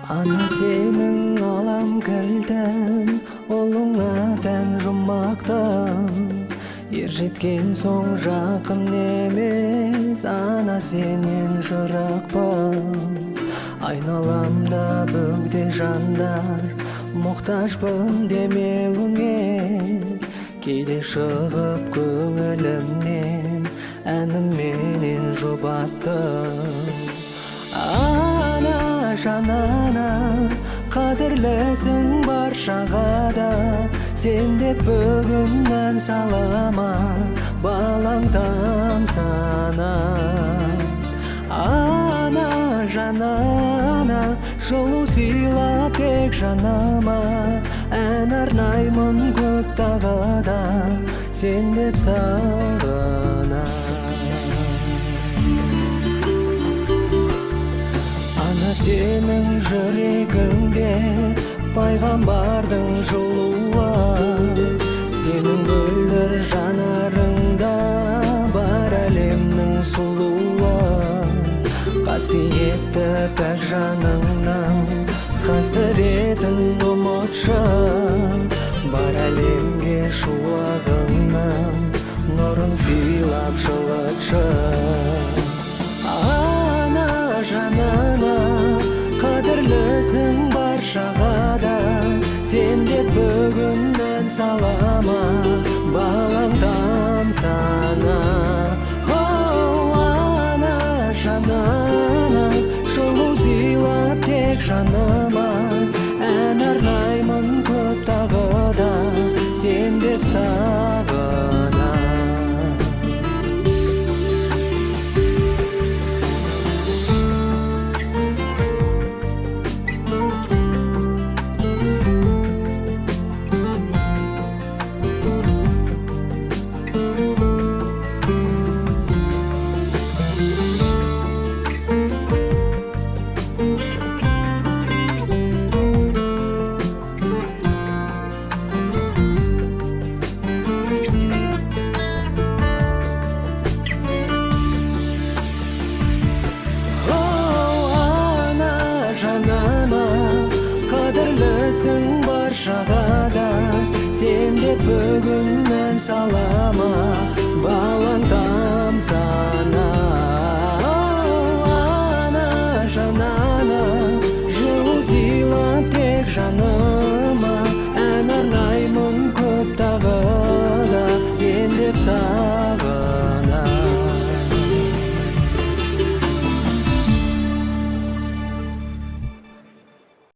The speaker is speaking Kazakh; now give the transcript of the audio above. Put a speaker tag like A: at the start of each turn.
A: Ана сенің алам кілтін, ұлыңа тән жұмақтан. Ер жеткен соң жақын емес, ана сенен жырақпын. Айналамда бөгде жандар, мұқтажбын демеуіңе. Кейде шығып көңілімнен, әнімменен жұбаттым. Ана жанана, қадірлісің баршаға да. Сен деп бүгіннен салама, балаң тамсана. Ана жанана, жылу сыйлап тек жанама. Ән арнаймын көп тағада, сен деп сағына. Ана сенің жүрегіңде пайғамбардың жылуы, сенің мөлдір жанарыңда бар әлемнің сұлуы. Қасиетті пәк жаныңнан қасіретін ұмытшы, бар әлемге шуағыңнан нұрын сыйлап жылытшы. Ана жанана, қадірлісің баршаға да. Сен деп бүгіннен салама, балаң тамсана. Ана жанана, жылу сыйлап тек жаныма. Ән арнаймын көп тағыда, сен деп сағына. Қадірлісің баршаға да. Сен деп бүгіннен салама, балаң тамсана. Ана жанана, жылу сыйлап тек жаныма. Ән арнаймын көп тағыда, сен деп